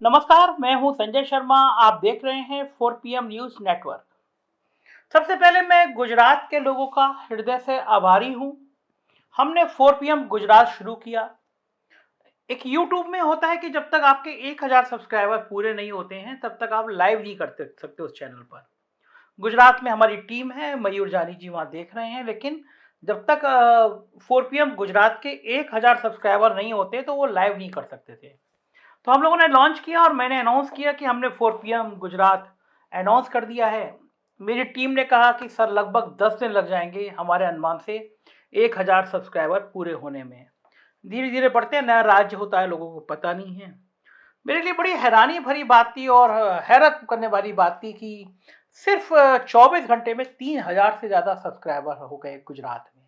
नमस्कार, मैं हूं संजय शर्मा। आप देख रहे हैं 4 PM न्यूज़ नेटवर्क। सबसे पहले मैं गुजरात के लोगों का हृदय से आभारी हूं। हमने 4 PM गुजरात शुरू किया। एक यूट्यूब में होता है कि जब तक आपके 1000 सब्सक्राइबर पूरे नहीं होते हैं तब तक आप लाइव नहीं कर सकते उस चैनल पर। गुजरात में हमारी टीम है, मयूर जानी जी वहाँ देख रहे हैं, लेकिन जब तक 4 PM गुजरात के 1000 सब्सक्राइबर नहीं होते तो वो लाइव नहीं कर सकते थे। तो हम लोगों ने लॉन्च किया और मैंने अनाउंस किया कि हमने 4 PM गुजरात अनाउंस कर दिया है। मेरी टीम ने कहा कि सर लगभग 10 दिन लग जाएंगे हमारे अनुमान से 1000 सब्सक्राइबर पूरे होने में। धीरे धीरे बढ़ते हैं, नया राज्य होता है, लोगों को पता नहीं है। मेरे लिए बड़ी हैरानी भरी बात थी और हैरत करने वाली बात थी कि सिर्फ 24 घंटे में 3000 से ज़्यादा सब्सक्राइबर हो गए गुजरात में।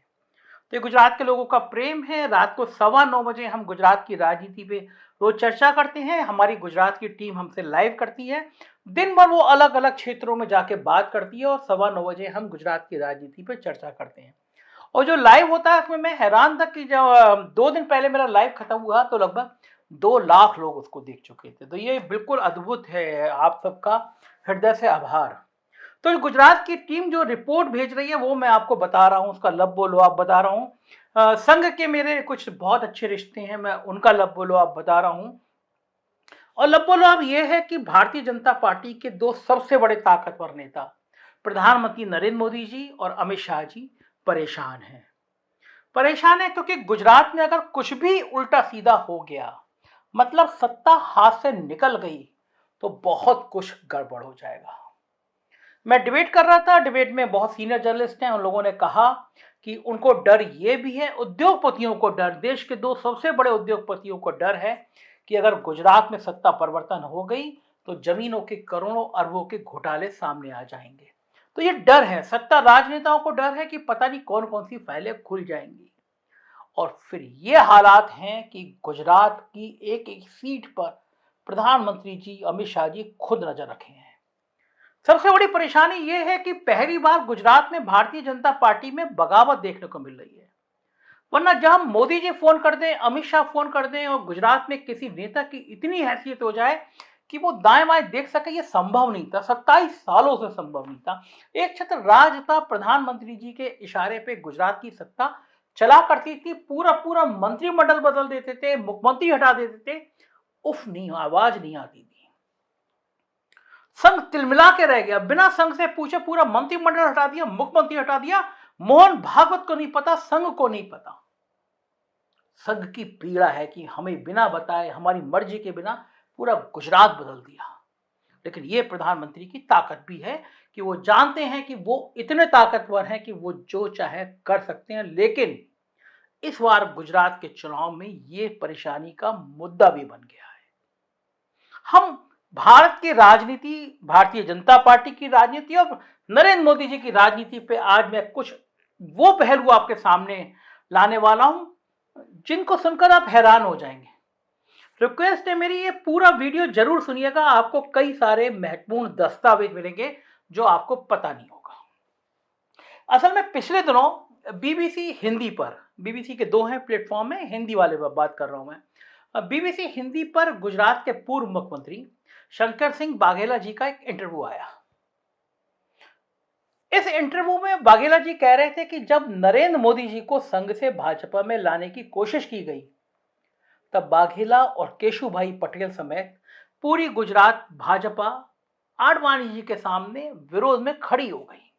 तो ये गुजरात के लोगों का प्रेम है। रात को 9:15 बजे हम गुजरात की राजनीति पे रोज चर्चा करते हैं। हमारी गुजरात की टीम हमसे लाइव करती है। दिन भर वो अलग अलग क्षेत्रों में जाके बात करती है और 9:15 बजे हम गुजरात की राजनीति पे चर्चा करते हैं। और जो लाइव होता है उसमें मैं हैरान था कि जब 2 दिन पहले मेरा लाइव खत्म हुआ तो लगभग 2 लाख लोग उसको देख चुके थे। तो ये बिल्कुल अद्भुत है। आप सबका हृदय से आभार। तो गुजरात की टीम जो रिपोर्ट भेज रही है वो मैं आपको बता रहा हूँ, उसका लब बोलो आप बता रहा हूँ। संघ के मेरे कुछ बहुत अच्छे रिश्ते हैं, मैं उनका लब बोलो आप बता रहा हूँ। और लब बोलो अब ये है कि भारतीय जनता पार्टी के 2 सबसे बड़े ताकतवर नेता प्रधानमंत्री नरेंद्र मोदी जी और अमित शाह जी परेशान हैं। परेशान है क्योंकि गुजरात में अगर कुछ भी उल्टा सीधा हो गया, मतलब सत्ता हाथ से निकल गई, तो बहुत कुछ गड़बड़ हो जाएगा। मैं डिबेट कर रहा था, डिबेट में बहुत सीनियर जर्नलिस्ट हैं, उन लोगों ने कहा कि उनको डर ये भी है, उद्योगपतियों को डर, देश के 2 सबसे बड़े उद्योगपतियों को डर है कि अगर गुजरात में सत्ता परिवर्तन हो गई तो जमीनों के करोड़ों अरबों के घोटाले सामने आ जाएंगे। तो ये डर है, सत्ता राजनेताओं को डर है कि पता नहीं कौन कौन सी फाइलें खुल जाएंगी। और फिर ये हालात हैं कि गुजरात की एक एक सीट पर प्रधानमंत्री जी अमित शाह जी खुद नजर रखे हैं। सबसे बड़ी परेशानी यह है कि पहली बार गुजरात में भारतीय जनता पार्टी में बगावत देखने को मिल रही है। वरना जब मोदी जी फोन कर दें, अमित शाह फोन कर दें और गुजरात में किसी नेता की इतनी हैसियत हो जाए कि वो दाएं बाएं देख सके, ये संभव नहीं था। 27 सालों से संभव नहीं था। एक छत्र राज था, प्रधानमंत्री जी के इशारे पे गुजरात की सत्ता चला करती थी। पूरा पूरा मंत्रिमंडल बदल देते थे, मुख्यमंत्री हटा देते थे, उफ नहीं, आवाज नहीं आती थी। संघ तिलमिला के रह गया, बिना संघ से पूछे पूरा मंत्रिमंडल हटा दिया, मुख्यमंत्री हटा दिया। मोहन भागवत को नहीं पता, संघ को नहीं पता। संघ की पीड़ा है कि हमें बिना बताए, हमारी मर्जी के बिना पूरा गुजरात बदल दिया। लेकिन ये प्रधानमंत्री की ताकत भी है कि वो जानते हैं कि वो इतने ताकतवर हैं कि वो जो चाहे कर सकते हैं। लेकिन इस बार गुजरात के चुनाव में ये परेशानी का मुद्दा भी बन गया है। हम भारत की राजनीति, भारतीय जनता पार्टी की राजनीति और नरेंद्र मोदी जी की राजनीति पे आज मैं कुछ वो पहलू आपके सामने लाने वाला हूं जिनको सुनकर आप हैरान हो जाएंगे। रिक्वेस्ट है मेरी, ये पूरा वीडियो जरूर सुनिएगा, आपको कई सारे महत्वपूर्ण दस्तावेज मिलेंगे जो आपको पता नहीं होगा। असल में पिछले दिनों बीबीसी हिंदी पर, बीबीसी के 2 हैं प्लेटफॉर्म में, हिंदी वाले पर बात कर रहा हूं मैं। बीबीसी हिंदी पर गुजरात के पूर्व मुख्यमंत्री शंकर सिंह बाघेला जी का एक इंटरव्यू आया। इस इंटरव्यू में बाघेला जी कह रहे थे कि जब नरेंद्र मोदी जी को संघ से भाजपा में लाने की कोशिश की गई तब बाघेला और केशुभाई पटेल समेत पूरी गुजरात भाजपा आडवाणी जी के सामने विरोध में खड़ी हो गई।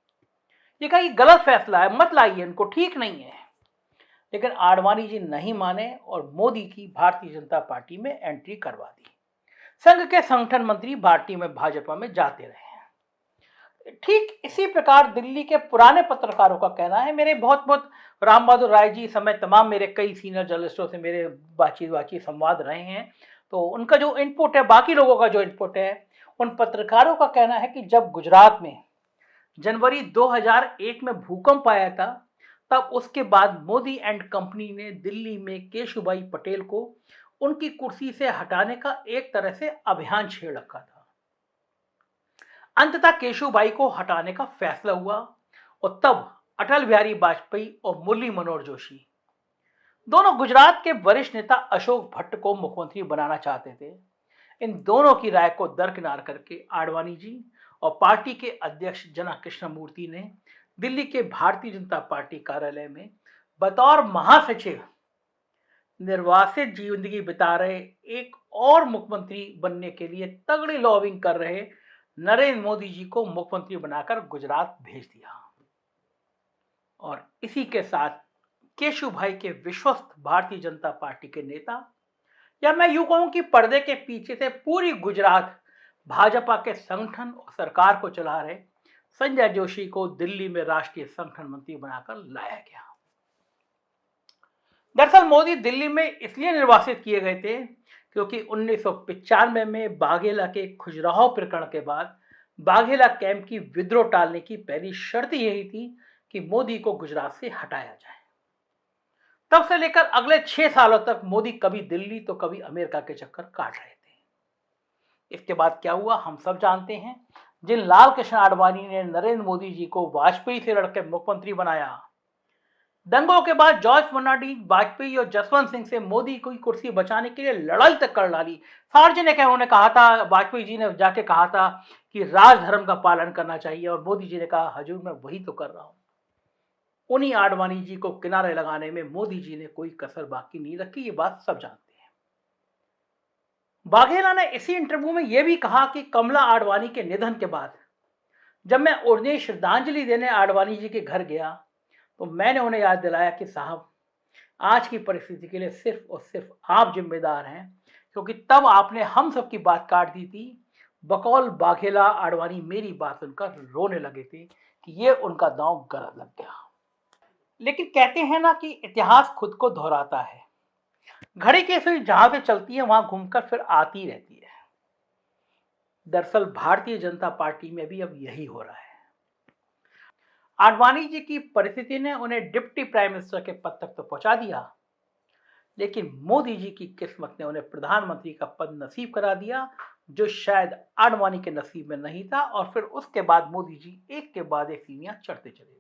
ये कहा गलत फैसला है, मत लाइए इनको, ठीक नहीं है। लेकिन आडवाणी जी नहीं माने और मोदी की भारतीय जनता पार्टी में एंट्री करवा दी। संघ के संगठन मंत्री पार्टी में भाजपा में जाते रहे। ठीक इसी प्रकार दिल्ली के पुराने पत्रकारों का कहना है, मेरे बहुत बहुत राम बहादुर राय जी समेत तमाम मेरे कई सीनियर जर्नलिस्टों से मेरे बातचीत संवाद रहे हैं, तो उनका जो इनपुट है, बाकी लोगों का जो इनपुट है, उन पत्रकारों का कहना है कि जब गुजरात में जनवरी 2001 में भूकंप आया था तब उसके बाद मोदी एंड कंपनी ने दिल्ली में केशुभाई पटेल को उनकी कुर्सी से हटाने का एक तरह से अभियान छेड़ रखा था। अंततः केशुभाई को हटाने का फैसला हुआ और तब अटल बिहारी वाजपेयी और मुरली मनोहर जोशी दोनों गुजरात के वरिष्ठ नेता अशोक भट्ट को मुख्यमंत्री बनाना चाहते थे। इन दोनों की राय को दरकिनार करके आडवाणी जी और पार्टी के अध्यक्ष जना कृष्णमूर्ति ने दिल्ली के भारतीय जनता पार्टी कार्यालय में बतौर महासचिव निर्वासित जिंदगी बिता रहे एक और मुख्यमंत्री बनने के लिए तगड़ी लॉबिंग कर रहे नरेंद्र मोदी जी को मुख्यमंत्री बनाकर गुजरात भेज दिया। और इसी के साथ केशु भाई के विश्वस्त भारतीय जनता पार्टी के नेता, या मैं यूं कहूं कि पर्दे के पीछे से पूरी गुजरात भाजपा के संगठन और सरकार को चला रहे संजय जोशी को दिल्ली में राष्ट्रीय संगठन मंत्री बनाकर लाया गया। दरअसल मोदी दिल्ली में इसलिए निर्वासित किए गए थे क्योंकि 1995 में बाघेला के खजुराहो प्रकरण के बाद बाघेला कैंप की विद्रोह टालने की पहली शर्त यही थी कि मोदी को गुजरात से हटाया जाए। तब से लेकर अगले 6 सालों तक मोदी कभी दिल्ली तो कभी अमेरिका के चक्कर काट रहे थे। इसके बाद क्या हुआ हम सब जानते हैं। जिन लाल कृष्ण आडवाणी ने नरेंद्र मोदी जी को वाजपेयी से लड़कर मुख्यमंत्री बनाया, दंगों के बाद जॉर्ज फर्नांडिस, वाजपेयी और जसवंत सिंह से मोदी को कुर्सी बचाने के लिए लड़ाई तक कर डाली। सार्वजनिक है, उन्होंने कहा था, वाजपेयी जी ने जाके कहा था कि राजधर्म का पालन करना चाहिए और मोदी जी ने कहा हजूर मैं वही तो कर रहा हूं। उन्हीं आडवाणी जी को किनारे लगाने में मोदी जी ने कोई कसर बाकी नहीं रखी, ये बात सब जानते हैं। बाघेला ने इसी इंटरव्यू में यह भी कहा कि कमला आडवाणी के निधन के बाद जब मैं उन्हें श्रद्धांजलि देने आडवाणी जी के घर गया तो मैंने उन्हें याद दिलाया कि साहब आज की परिस्थिति के लिए सिर्फ और सिर्फ आप जिम्मेदार हैं, क्योंकि तब आपने हम सब की बात काट दी थी। बकौल बाघेला आडवाणी मेरी बात सुनकर रोने लगे थे कि ये उनका दांव गलत लग गया। लेकिन कहते हैं ना कि इतिहास खुद को दोहराता है। घड़ी की सुई जहां से चलती है वहां घूमकर फिर आती रहती है। दरअसल भारतीय जनता पार्टी में भी अब यही हो रहा है। आडवाणी जी की परिस्थिति ने उन्हें डिप्टी प्राइम मिनिस्टर के पद तक तो पहुंचा दिया, लेकिन मोदी जी की किस्मत ने उन्हें प्रधानमंत्री का पद नसीब करा दिया, जो शायद आडवाणी के नसीब में नहीं था। और फिर उसके बाद मोदी जी एक के बाद एक सीढ़ियां चढ़ते चले गए।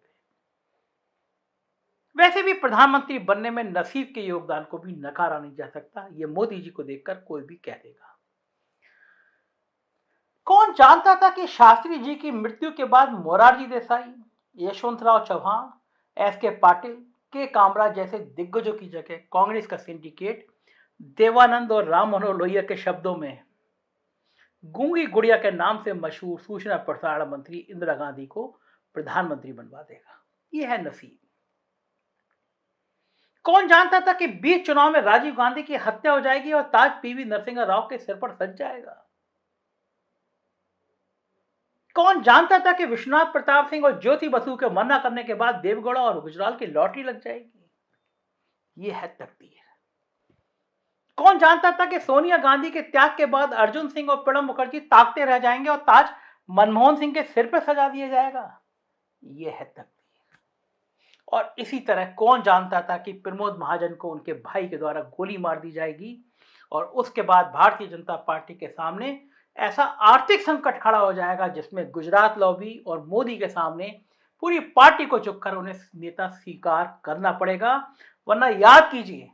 वैसे भी प्रधानमंत्री बनने में नसीब के योगदान को भी नकारा नहीं जा सकता, ये मोदी जी को देखकर कोई भी कह देगा। कौन जानता था कि शास्त्री जी की मृत्यु के बाद मोरारजी देसाई, यशवंतराव चौहान, एस.के. पाटिल, के कामराज जैसे दिग्गजों की जगह कांग्रेस का सिंडिकेट देवानंद और राम मनोहर लोहिया के शब्दों में गूंगी गुड़िया के नाम से मशहूर सूचना प्रसारण मंत्री इंदिरा गांधी को प्रधानमंत्री बनवा देगा। यह है नसीब। कौन जानता था कि बीच चुनाव में राजीव गांधी की हत्या हो जाएगी और ताज पीवी नरसिंह राव के सिर पर सज जाएगा। कौन जानता था कि विश्वनाथ प्रताप सिंह और ज्योति बसु के मना करने के बाद देवगौड़ा और गुजराल की लॉटरी लग जाएगी। यह है तकदीर। कौन जानता था कि सोनिया गांधी के त्याग के बाद अर्जुन सिंह और प्रणब मुखर्जी ताकते रह जाएंगे और ताज मनमोहन सिंह के सिर पर सजा दिया जाएगा। यह है तकदीर। और इसी तरह कौन जानता था कि प्रमोद महाजन को उनके भाई के द्वारा गोली मार दी जाएगी और उसके बाद भारतीय जनता पार्टी के सामने ऐसा आर्थिक संकट खड़ा हो जाएगा जिसमें गुजरात लॉबी और मोदी के सामने पूरी पार्टी को झुककर उन्हें नेता स्वीकार करना पड़ेगा। वरना याद कीजिए,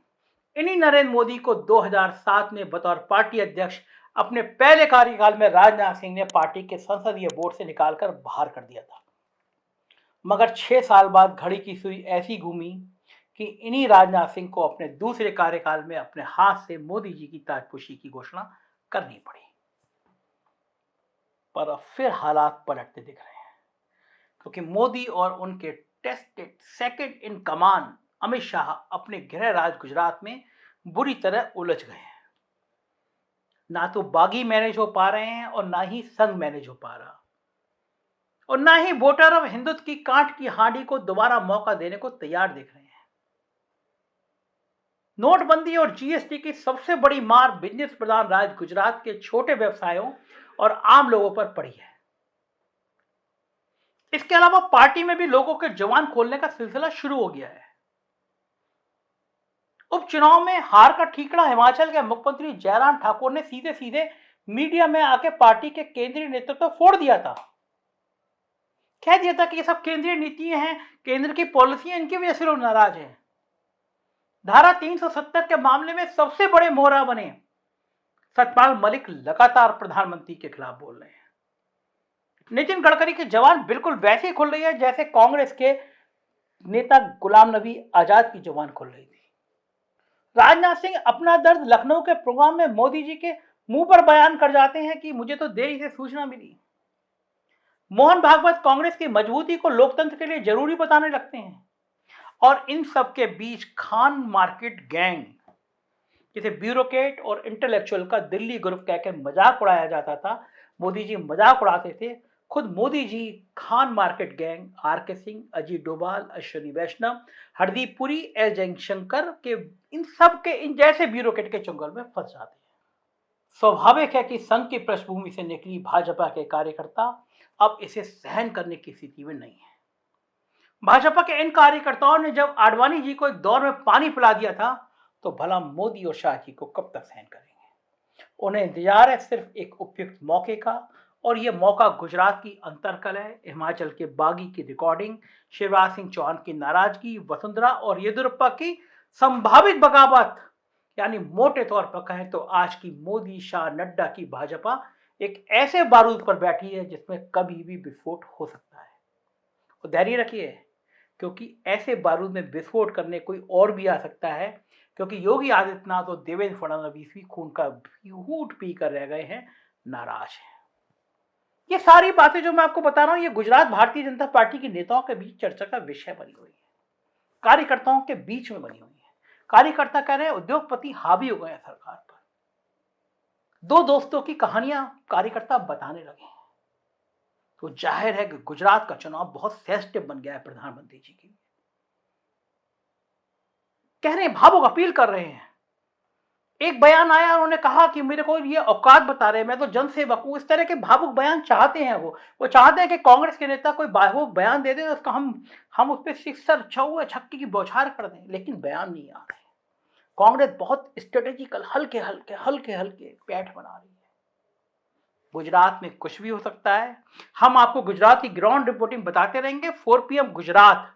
इन्हीं नरेंद्र मोदी को 2007 में बतौर पार्टी अध्यक्ष अपने पहले कार्यकाल में राजनाथ सिंह ने पार्टी के संसदीय बोर्ड से निकालकर बाहर कर दिया था। मगर 6 साल बाद घड़ी की सुई ऐसी घूमी कि इन्हीं राजनाथ सिंह को अपने दूसरे कार्यकाल में अपने हाथ से मोदी जी की ताजपोशी की घोषणा करनी पड़ी। पर अब फिर हालात पलटते दिख रहे हैं, क्योंकि मोदी और उनके टेस्टेड सेकंड इन कमान अमित शाह अपने गृह राज गुजरात में बुरी तरह उलझ गए हैं। ना तो बागी मैनेज हो पा रहे हैं और ना ही संघ मैनेज हो पा रहा, और ना ही वोटर अब हिंदुत्व की कांट की हांडी को दोबारा मौका देने को तैयार दिख रहे हैं। नोटबंदी और जीएसटी की सबसे बड़ी मार बिजनेस प्रधान राज्य गुजरात के छोटे व्यवसायों और आम लोगों पर पड़ी है। इसके अलावा पार्टी में भी लोगों के जुबान खोलने का सिलसिला शुरू हो गया है। उपचुनाव में हार का ठीकरा हिमाचल के मुख्यमंत्री जयराम ठाकुर ने सीधे सीधे मीडिया में आके पार्टी के केंद्रीय नेतृत्व फोड़ दिया था। कह दिया था कि ये सब केंद्रीय नीतियां हैं, केंद्र की पॉलिसियां, इनकी वजह से लोग नाराज हैं। धारा 370 के मामले में सबसे बड़े मोहरा बने सतपाल मलिक लगातार प्रधानमंत्री के खिलाफ बोल रहे हैं। नितिन गडकरी की जबान बिल्कुल वैसे ही खुल रही है जैसे कांग्रेस के नेता गुलाम नबी आजाद की जबान खुल रही थी। राजनाथ सिंह अपना दर्द लखनऊ के प्रोग्राम में मोदी जी के मुंह पर बयान कर जाते हैं कि मुझे तो देरी से सूचना मिली। मोहन भागवत कांग्रेस की मजबूती को लोकतंत्र के लिए जरूरी बताने लगते हैं। और इन सब के बीच खान मार्केट गैंग, जिसे ब्यूरोक्रेट और इंटेलेक्चुअल का दिल्ली ग्रुप कहकर मजाक उड़ाया जाता था, मोदी जी मजाक उड़ाते थे। खुद Modi ji Khan market gang, R K. Singh, Ajit Doval, Ashwini Vaishnaw, Hardeep Puri, S Jaishankar के इन सब के इन जैसे ब्यूरोक्रेट के चंगुल में फंस जाते हैं। स्वाभाविक है कि संघ की पृष्ठभूमि से निकली भाजपा के कार्यकर्ता अब इसे सहन करने की स्थिति में नहीं है। भाजपा के इन कार्यकर्ताओं ने जब आडवाणी जी को एक दौर में पानी पिला दिया था, तो भला मोदी और शाह जी को कब तक सहन करेंगे। उन्हें इंतजार है सिर्फ एक उपयुक्त मौके का, और यह मौका गुजरात की अंतरकल है, हिमाचल के बागी की रिकॉर्डिंग, शिवराज सिंह चौहान की नाराजगी, वसुंधरा और येदियुरप्पा की संभावित बगावत, यानी मोटे तौर पर कहें तो आज की मोदी शाह नड्डा की भाजपा एक ऐसे बारूद पर बैठी है जिसमें कभी भी विस्फोट हो सकता है। और धैर्य रखिए, क्योंकि ऐसे बारूद में विस्फोट करने कोई और भी आ सकता है, क्योंकि योगी आदित्यनाथ और देवेंद्र फडणवीस भी खून का घूंट पी कर रह गए हैं, नाराज हैं। ये सारी बातें जो मैं आपको बता रहा हूं, ये गुजरात भारतीय जनता पार्टी के नेताओं के बीच चर्चा का विषय बनी हुई है, कार्यकर्ताओं के बीच में बनी हुई है। कार्यकर्ता कह रहे हैं उद्योगपति हावी हो गए हैं सरकार पर। दो दोस्तों की कहानियां कार्यकर्ता बताने लगे हैं। तो जाहिर है कि गुजरात का चुनाव बहुत सेंसिटिव बन गया है प्रधानमंत्री जी के लिए। कह रहे हैं, भावुक अपील कर रहे हैं। एक बयान आया, उन्होंने कहा कि मेरे को ये औकात बता रहे हैं, मैं तो जनसेवक हूं। इस तरह के भावुक बयान चाहते हैं वो चाहते हैं कि कांग्रेस के नेता कोई भावुक बयान दे दे, उसका हम उस पर सिक्सर छक्के की बौछार कर दें, लेकिन बयान नहीं आ रहे। कांग्रेस बहुत स्ट्रेटेजिकल हल्के हल्के पैठ बना रही है। गुजरात में कुछ भी हो सकता है। हम आपको गुजरात की ग्राउंड रिपोर्टिंग बताते रहेंगे। 4 PM गुजरात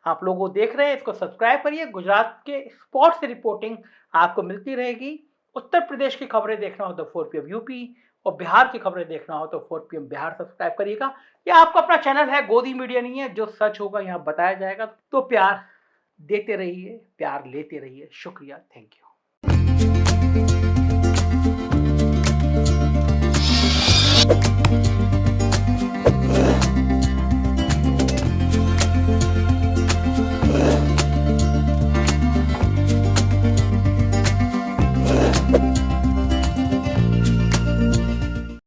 आप लोगों देख रहे हैं, इसको सब्सक्राइब करिए। गुजरात के स्पॉट से रिपोर्टिंग आपको मिलती रहेगी। उत्तर प्रदेश की खबरें देखना हो तो 4 PM यूपी, और बिहार की खबरें देखना हो तो 4 PM बिहार सब्सक्राइब करिएगा। यह आपका अपना चैनल है, गोदी मीडिया नहीं है। जो सच होगा यहाँ बताया जाएगा। तो प्यार देते रहिए, प्यार लेते रहिए। शुक्रिया, थैंक यू।